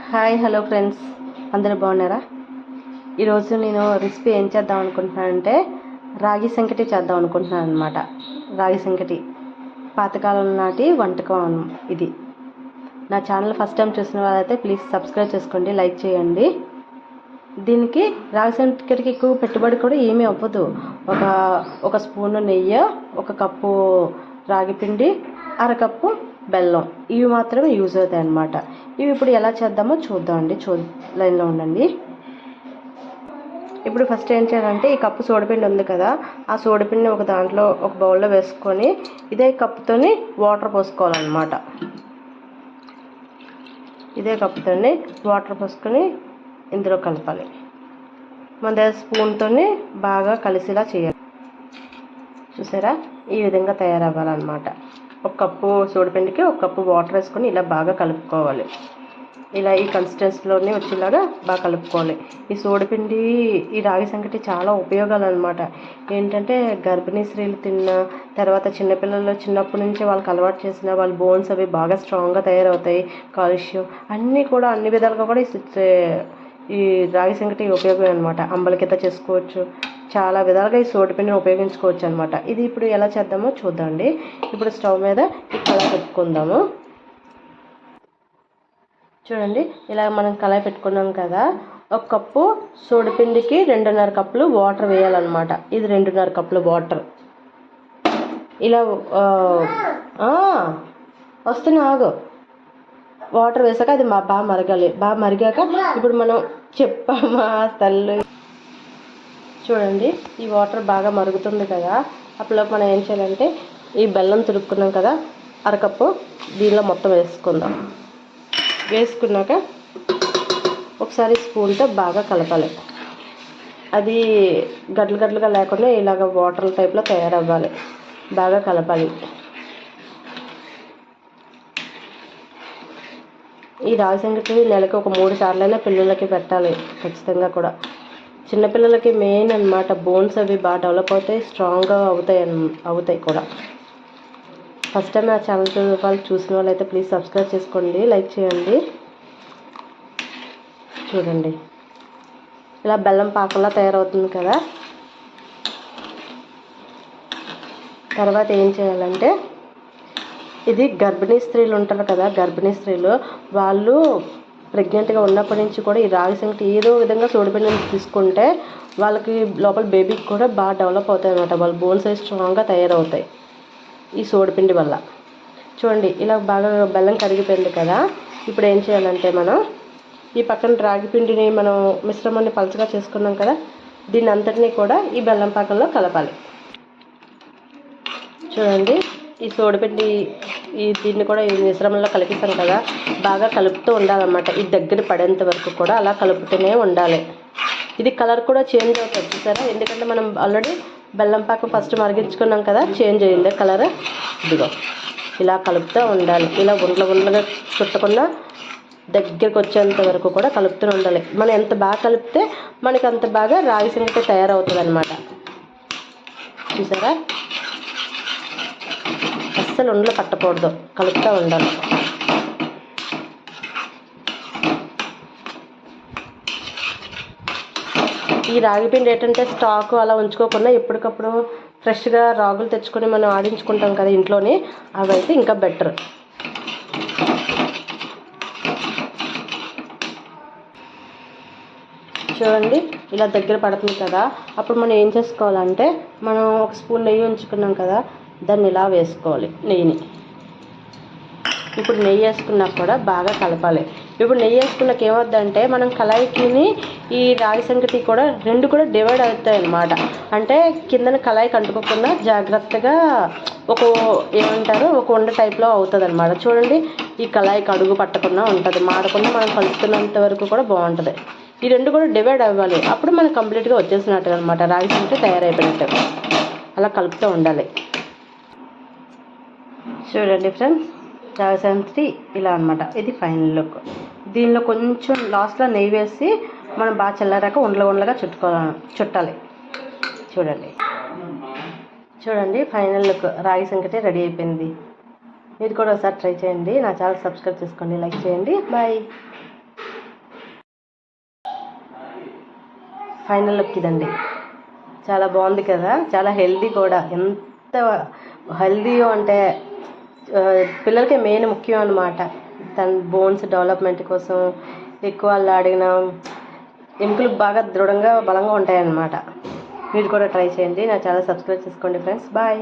Hi hello friends, అందరూ బాగున్నారా? ఈరోజు నేను రెసిపీ ఏం చేద్దాం అనుకుంటున్నానంటే రాగి సంకటి చేద్దాం అనుకుంటున్నాను అనమాట. రాగి సంకటి పాతకాలం నాటి వంటకం ఇది. నా ఛానల్ ఫస్ట్ టైం చూసిన వాళ్ళైతే ప్లీజ్ సబ్స్క్రైబ్ చేసుకోండి, లైక్ చేయండి. దీనికి రాగి సంకటికి ఎక్కువ పెట్టుబడి కూడా ఏమీ అవ్వదు. ఒక స్పూను నెయ్యి, ఒక కప్పు రాగి పిండి, అరకప్పు బెల్లం, ఇవి మాత్రమే యూజ్ అవుతాయి అన్నమాట. ఇవి ఇప్పుడు ఎలా చేద్దామో చూద్దామండి. లైన్లో ఉండండి. ఇప్పుడు ఫస్ట్ ఏం చేయాలంటే ఈ కప్పు సోడిపిండి ఉంది కదా, ఆ సోడిపిండిని ఒక దాంట్లో ఒక బౌల్లో వేసుకొని ఇదే కప్పుతోని వాటర్ పోసుకోవాలన్నమాట. ఇదే కప్పుతోని వాటర్ పోసుకొని ఇందులో కలపాలి. మన స్పూన్తో బాగా కలిసేలా చేయాలి. చూసారా, ఈ విధంగా తయారవ్వాలన్నమాట. ఒక కప్పు సోడిపిండికి ఒక కప్పు వాటర్ వేసుకొని ఇలా బాగా కలుపుకోవాలి. ఇలా ఈ కన్సిస్టెన్సీలోనే వచ్చేలాగా బాగా కలుపుకోవాలి. ఈ సోడిపిండి, ఈ రాగి సంకటి చాలా ఉపయోగాలు అనమాట. ఏంటంటే గర్భిణీ స్త్రీలు తిన్న తర్వాత చిన్నపిల్లలు చిన్నప్పటి నుంచి వాళ్ళకి అలవాటు చేసిన వాళ్ళ బోన్స్ అవి బాగా స్ట్రాంగ్గా తయారవుతాయి. కాల్షియం అన్ని విధాలుగా కూడా ఈ రాగి సంకటి ఉపయోగం అనమాట. అంబలికిత చేసుకోవచ్చు, చాలా విధాలుగా ఈ సోడిపిండిని ఉపయోగించుకోవచ్చు అనమాట. ఇది ఇప్పుడు ఎలా చేద్దామో చూద్దామండి. ఇప్పుడు స్టవ్ మీద ఈ కళాయి పెట్టుకుందాము. చూడండి, ఇలా మనం కళాయి పెట్టుకున్నాం కదా, ఒక కప్పు సోడిపిండికి 2.5 కప్పులు వాటర్ వేయాలన్నమాట. ఇది 2.5 కప్పులు వాటర్. ఇలా వస్తున్నా ఆగు. వాటర్ వేసాక అది బాగా మరగాలి. బాగా మరిగాక ఇప్పుడు మనం చెప్పామా తల్లు. చూడండి, ఈ వాటర్ బాగా మరుగుతుంది కదా, అప్పుడు మనం ఏం చేయాలంటే ఈ బెల్లం తురుక్కున్నాం కదా, అరకప్పు దీనిలో మొత్తం వేసుకుందాం. వేసుకున్నాక ఒకసారి స్పూన్తో బాగా కలపాలి. అది గడ్డలుగా లేకుండా ఇలాగ వాటర్ టైప్లో తయారవ్వాలి. బాగా కలపాలి. ఈ రాగి సంకటి నెలకు ఒక 3 సార్లైనా పిల్లలకి పెట్టాలి ఖచ్చితంగా కూడా. చిన్నపిల్లలకి మెయిన్ అన్నమాట. బోన్స్ అవి బాగా డెవలప్ అవుతాయి, స్ట్రాంగ్గా అవుతాయి కూడా. ఫస్ట్ టైం నా ఛానల్ వాళ్ళు చూసిన వాళ్ళైతే ప్లీజ్ సబ్స్క్రైబ్ చేసుకోండి, లైక్ చేయండి. చూడండి, ఇలా బెల్లం పాకంలా తయారవుతుంది కదా. తర్వాత ఏం చేయాలంటే ఇది గర్భిణీ స్త్రీలు ఉంటారు కదా, గర్భిణీ స్త్రీలు వాళ్ళు ప్రెగ్నెంట్గా ఉన్నప్పటి నుంచి కూడా ఈ రాగి సంకటి ఏదో విధంగా సోడిపిండిని తీసుకుంటే వాళ్ళకి లోపల బేబీకి కూడా బాగా డెవలప్ అవుతాయి అన్నమాట. వాళ్ళ బోన్స్ అవి స్ట్రాంగ్గా తయారవుతాయి ఈ సోడిపిండి వల్ల. చూడండి, ఇలా బాగా బెల్లం కరిగిపోయింది కదా. ఇప్పుడు ఏం చేయాలంటే మనం ఈ పక్కన రాగి పిండిని మనం మిశ్రమాన్ని పలచగా చేసుకున్నాం కదా, దీన్ని అంతటినీ కూడా ఈ బెల్లం పాకంలో కలపాలి. చూడండి, ఈ సోడిపిండి దీన్ని కూడా ఈ మిశ్రమంలో కలిపిస్తాం కదా, బాగా కలుపుతూ ఉండాలన్నమాట. ఇది దగ్గర పడేంత వరకు కూడా అలా కలుపుతూనే ఉండాలి. ఇది కలర్ కూడా చేంజ్ అవుతుంది చూసారా, ఎందుకంటే మనం ఆల్రెడీ బెల్లం పాకం ఫస్ట్ మరిగించుకున్నాం కదా, చేంజ్ అయింది కలర్. ఇదిగో ఇలా కలుపుతూ ఉండాలి. ఇలా ఉండలుగా చుట్టకుండా దగ్గరికి వచ్చేంత వరకు కూడా కలుపుతూ ఉండాలి. మనం ఎంత బాగా కలిపితే మనకి అంత బాగా రాగి సంకటి తయారవుతుంది అన్నమాట. చూసారా, అస్సలు ఉండలు పట్టకూడదు, కలుపుతూ ఉండాలి. ఈ రాగి పిండి ఏంటంటే స్టాక్ అలా ఉంచుకోకుండా ఎప్పటికప్పుడు ఫ్రెష్గా రాగులు తెచ్చుకొని మనం ఆడించుకుంటాం కదా ఇంట్లోనే, అవైతే ఇంకా బెటర్. చూడండి, ఇలా దగ్గర పడుతుంది కదా, అప్పుడు మనం ఏం చేసుకోవాలంటే మనం ఒక స్పూన్ నెయ్యి ఉంచుకున్నాం కదా, దాన్ని ఇలా వేసుకోవాలి నెయ్యిని. ఇప్పుడు నెయ్యి వేసుకున్నాక కూడా బాగా కలపాలి. ఇప్పుడు నెయ్యి వేసుకున్నాక ఏమవుద్దంటే మనం కళాయికిని ఈ రాగి సంకటి కూడా రెండు కూడా డివైడ్ అవుతాయి అన్నమాట. అంటే కిందన కళాయికి అంటుకోకుండా జాగ్రత్తగా ఒక ఉండ టైప్లో అవుతుంది అన్నమాట. చూడండి, ఈ కళాయికి అడుగు పట్టకుండా ఉంటుంది, మాడకుండా మనం కలుపుతున్నంత వరకు కూడా బాగుంటుంది. ఈ రెండు కూడా డివైడ్ అవ్వాలి, అప్పుడు మనం కంప్లీట్గా వచ్చేసినట్టు అనమాట. రాగి సంకటి తయారైపోయినట్టు. అలా కలుపుతూ ఉండాలి. చూడండి ఫ్రెండ్స్, రాగి సంకటి ఇలా అనమాట. ఇది ఫైనల్ లుక్. దీనిలో కొంచెం లాస్ట్లో నెయ్యి వేసి మనం బాగా చల్లారాక ఉండలుగా చుట్టాలి. చూడండి ఫైనల్ లుక్. రాగి సంకటి రెడీ అయిపోయింది. మీరు కూడా ఒకసారి ట్రై చేయండి. నా ఛానల్ సబ్స్క్రైబ్ చేసుకోండి, లైక్ చేయండి. బాయ్. ఫైనల్ లుక్ ఇదండి. చాలా బాగుంది కదా, చాలా హెల్దీ కూడా. ఎంత హెల్దీ అంటే పిల్లలకి మెయిన్ ముఖ్యం అన్నమాట. తన బోన్స్ డెవలప్మెంట్ కోసం ఎక్కువ అడిగిన ఎముకలు బాగా దృఢంగా బలంగా ఉంటాయన్నమాట. మీరు కూడా ట్రై చేయండి. నా ఛానల్ సబ్స్క్రైబ్ చేసుకోండి ఫ్రెండ్స్. బాయ్.